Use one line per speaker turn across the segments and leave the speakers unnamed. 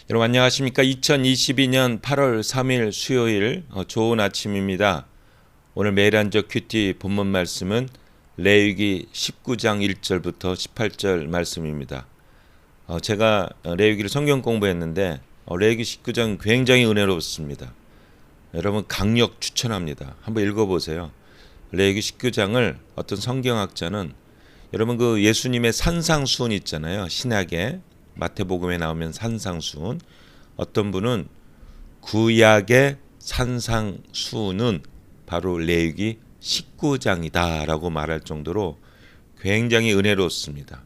여러분 안녕하십니까? 2022년 8월 3일 수요일 좋은 아침입니다. 오늘 매일한적 큐티 본문 말씀은 레위기 19장 1절부터 18절 말씀입니다. 제가 레위기를 성경 공부했는데 레위기 19장 굉장히 은혜롭습니다. 여러분 강력 추천합니다. 한번 읽어보세요. 레위기 19장을 어떤 성경학자는 여러분 그 예수님의 산상수훈 있잖아요. 신약에 마태복음에 나오면 산상수훈, 어떤 분은 구약의 산상수훈은 바로 레위기 19장이다라고 말할 정도로 굉장히 은혜롭습니다.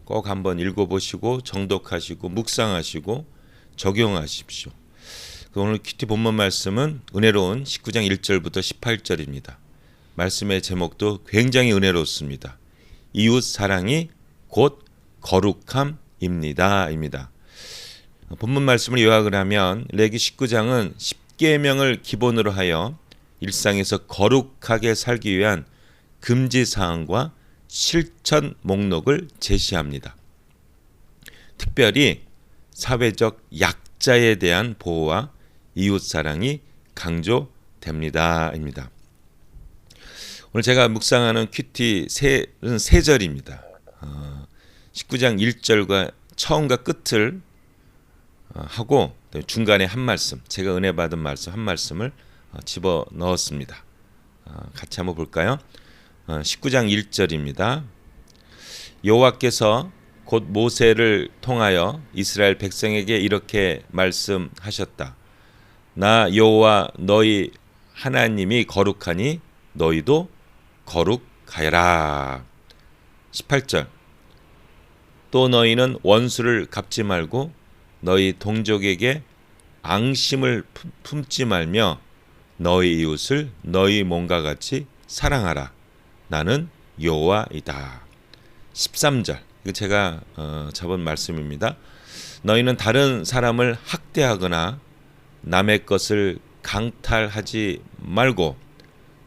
꼭 한번 읽어보시고 정독하시고 묵상하시고 적용하십시오. 오늘 큐티 본문 말씀은 은혜로운 19장 1절부터 18절입니다. 말씀의 제목도 굉장히 은혜롭습니다. 이웃 사랑이 곧 거룩함입니다. 본문 말씀을 요약을 하면 레위기 19장은 10계명을 기본으로 하여 일상에서 거룩하게 살기 위한 금지 사항과 실천 목록을 제시합니다. 특별히 사회적 약자에 대한 보호와 이웃 사랑이 강조됩니다. 오늘 제가 묵상하는 큐티 세 절입니다. 19장 1절과 처음과 끝을 하고 중간에 한 말씀, 제가 은혜 받은 말씀 한 말씀을 집어 넣었습니다. 같이 한번 볼까요? 19장 1절입니다. 여호와께서 곧 모세를 통하여 이스라엘 백성에게 이렇게 말씀하셨다. 나 여호와 너희 하나님이 거룩하니 너희도 거룩하여라. 18절. 또 너희는 원수를 갚지 말고 너희 동족에게 앙심을 품지 말며 너희 이웃을 너희 몸과 같이 사랑하라. 나는 여호와이다. 13절. 이거 제가 잡은 말씀입니다. 너희는 다른 사람을 학대하거나 남의 것을 강탈하지 말고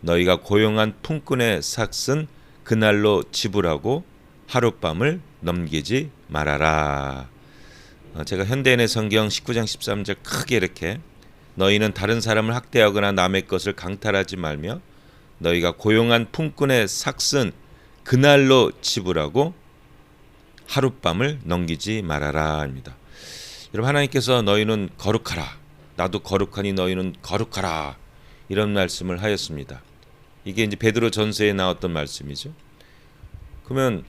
너희가 고용한 품꾼의 삭은 그날로 지불하고 하룻밤을 넘기지 말아라. 제가 현대인의 성경 19장 13절 크게 이렇게 너희는 다른 사람을 학대하거나 남의 것을 강탈하지 말며 너희가 고용한 품꾼의 삭은 그날로 지불하고 하룻밤을 넘기지 말아라 합니다. 여러분 하나님께서 너희는 거룩하라. 나도 거룩하니 너희는 거룩하라. 이런 말씀을 하였습니다. 이게 이제 베드로 전서에 나왔던 말씀이죠. 그러면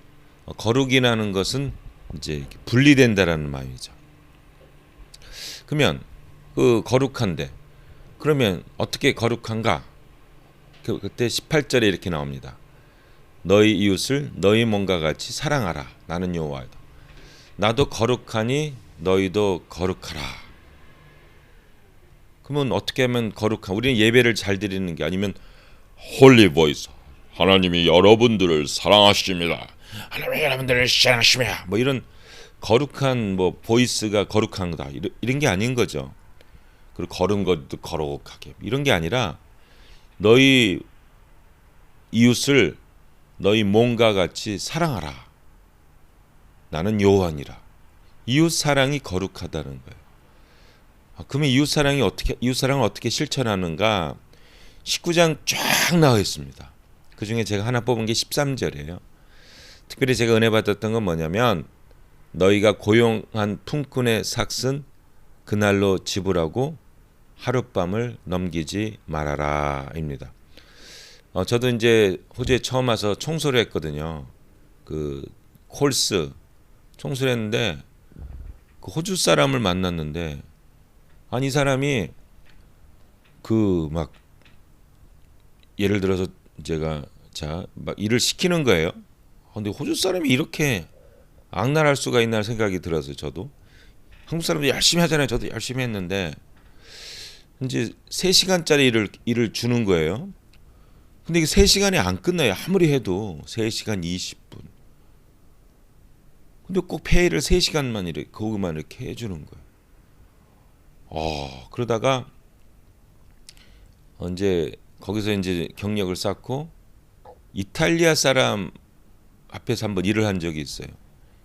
거룩이라는 것은 이제 분리된다라는 마음이죠. 그러면 그 거룩한데 그러면 어떻게 거룩한가? 그때 18절에 이렇게 나옵니다. 너희 이웃을 너희 몸과 같이 사랑하라. 나는 여호와이다. 나도 거룩하니 너희도 거룩하라. 그러면 어떻게 하면 거룩한? 우리는 예배를 잘 드리는 게 아니면 홀리 보이스. 하나님이 여러분들을 사랑하십니다. 하나님이 여러분들을 사랑하십니다. 뭐 이런 거룩한 뭐 보이스가 거룩한 거다. 이런 게 아닌 거죠. 그리고 걸은 것도 거룩하게 이런 게 아니라 너희 이웃을 너희 몸과 같이 사랑하라. 나는 여호와니라. 이웃 사랑이 거룩하다는 거예요. 그러면 이웃 사랑을 어떻게 실천하는가? 19장 쫙 나와 있습니다. 그 중에 제가 하나 뽑은 게 13절이에요. 특별히 제가 은혜 받았던 건 뭐냐면 너희가 고용한 품꾼의 삭은 그날로 지불하고 하룻밤을 넘기지 말아라 입니다. 저도 이제 호주에 처음 와서 청소를 했거든요. 그 콜스 청소를 했는데 그 호주 사람을 만났는데 아니 이 사람이 그 막 예를 들어서 제가 막 일을 시키는 거예요. 근데 호주 사람이 이렇게 악랄할 수가 있나 생각이 들어서 저도 한국 사람도 열심히 하잖아요. 저도 열심히 했는데 이제 3시간짜리 일을 주는 거예요. 근데 이게 3시간이 안 끝나요. 아무리 해도 3시간 20분. 근데 꼭 페이를 3시간만 그거만 이렇게 해주는 거예요. 그러다가 이제 거기서 이제 경력을 쌓고 이탈리아 사람 앞에서 한번 일을 한 적이 있어요.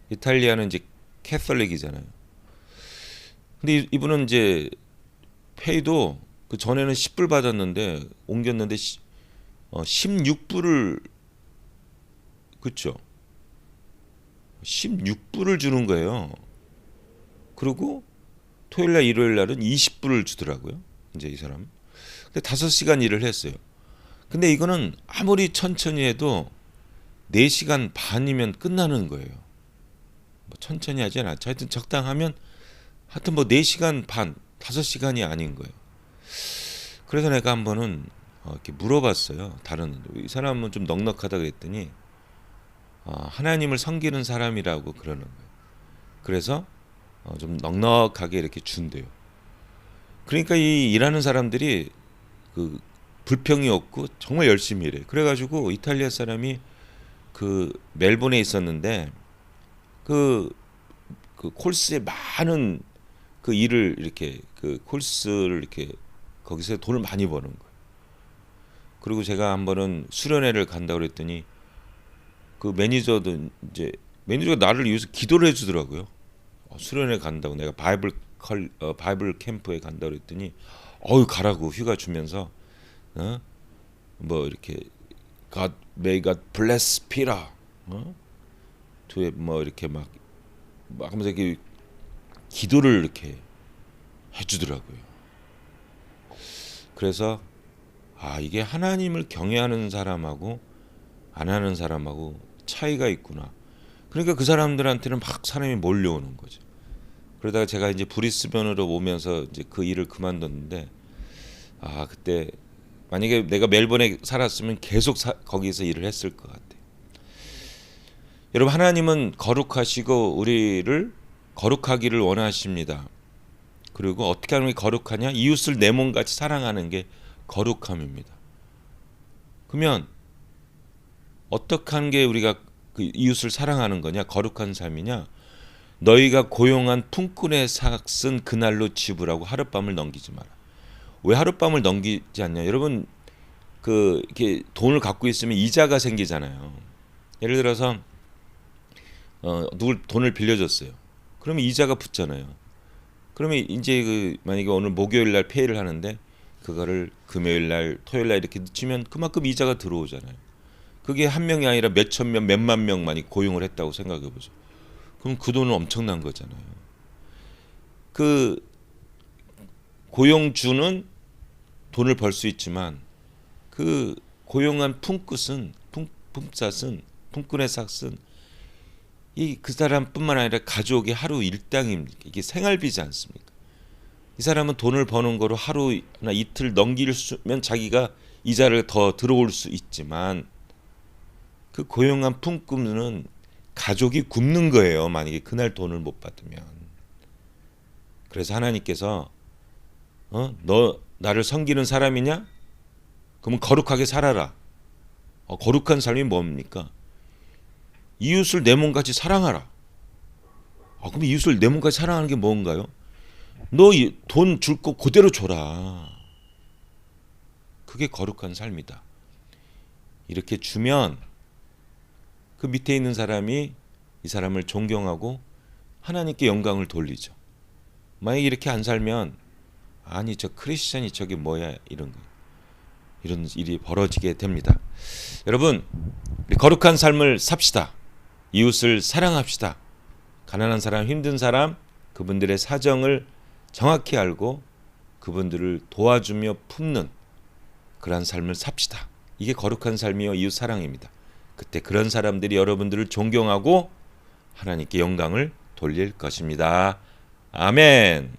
이탈리아는 이제 캐톨릭이잖아요. 근데 이분은 이제 페이도 그 전에는 10불 받았는데 옮겼는데 16불을, 그쵸? 16불을 주는 거예요. 그리고 토요일 날 일요일 날은 20불을 주더라고요. 이제 이 사람. 근데 5시간 일을 했어요. 근데 이거는 아무리 천천히 해도 4시간 반이면 끝나는 거예요. 뭐 천천히 하진 않죠. 하여튼 적당하면 하여튼 뭐 4시간 반, 5시간이 아닌 거예요. 그래서 내가 한 번은 이렇게 물어봤어요. 다른 이 사람은 좀 넉넉하다 그랬더니 하나님을 섬기는 사람이라고 그러는 거예요. 그래서 좀 넉넉하게 이렇게 준대요. 그러니까 이 일하는 사람들이 그 불평이 없고 정말 열심히 일해. 그래가지고 이탈리아 사람이 그 멜본에 있었는데 그 콜스에 많은 그 일을 이렇게 그 콜스를 이렇게 거기서 돈을 많이 버는 거예요. 그리고 제가 한 번은 수련회를 간다고 그랬더니 그 매니저도 이제 매니저가 나를 위해서 기도를 해주더라고요. 수련회 간다고 내가 바이블 캠프에 간다고 그랬더니 가라고 휴가 주면서 뭐 이렇게 God may God bless Peter to 뭐 이렇게 막 하면서 이렇게 기도를 이렇게 해주더라고요. 그래서 이게 하나님을 경외하는 사람하고 안 하는 사람하고 차이가 있구나. 그러니까 그 사람들한테는 막 사람이 몰려오는 거죠. 그러다가 제가 이제 브리스번으로 오면서 이제 그 일을 그만뒀는데 그때 만약에 내가 멜번에 살았으면 계속 거기서 일을 했을 것 같아요. 여러분, 하나님은 거룩하시고 우리를 거룩하기를 원하십니다. 그리고 어떻게 하는 게 거룩하냐? 이웃을 내 몸같이 사랑하는 게 거룩함입니다. 그러면 어떻게 하는 게 우리가 그 이웃을 사랑하는 거냐? 거룩한 삶이냐? 너희가 고용한 품꾼의 삭은 그날로 지불하고 하룻밤을 넘기지 마라. 왜 하룻밤을 넘기지 않냐? 여러분, 이렇게 돈을 갖고 있으면 이자가 생기잖아요. 예를 들어서 누굴 돈을 빌려줬어요. 그러면 이자가 붙잖아요. 그러면 이제 만약에 오늘 목요일 날 페이를 하는데 그거를 금요일 날, 토요일 날 이렇게 늦추면 그만큼 이자가 들어오잖아요. 그게 한 명이 아니라 몇천 명, 몇만 명만이 고용을 했다고 생각해 보죠. 그럼 그 돈은 엄청난 거잖아요. 그 고용주는 돈을 벌 수 있지만 그 고용한 품꾼의 삭은 그 사람뿐만 아니라 가족의 하루 일당입니까? 이게 생활비지 않습니까? 이 사람은 돈을 버는 거로 하루나 이틀 넘기면 자기가 이자를 더 들어올 수 있지만 그 고용한 품꾼은 가족이 굶는 거예요. 만약에 그날 돈을 못 받으면. 그래서 하나님께서 너 나를 섬기는 사람이냐? 그러면 거룩하게 살아라. 거룩한 삶이 뭡니까? 이웃을 내 몸같이 사랑하라. 그럼 이웃을 내 몸같이 사랑하는 게 뭔가요? 너 돈 줄 거 그대로 줘라. 그게 거룩한 삶이다. 이렇게 주면 그 밑에 있는 사람이 이 사람을 존경하고 하나님께 영광을 돌리죠. 만약에 이렇게 안 살면 아니 저 크리스천이 저게 뭐야 이런 일이 벌어지게 됩니다. 여러분, 우리 거룩한 삶을 삽시다. 이웃을 사랑합시다. 가난한 사람, 힘든 사람, 그분들의 사정을 정확히 알고 그분들을 도와주며 품는 그러한 삶을 삽시다. 이게 거룩한 삶이요 이웃 사랑입니다. 그때 그런 사람들이 여러분들을 존경하고 하나님께 영광을 돌릴 것입니다. 아멘.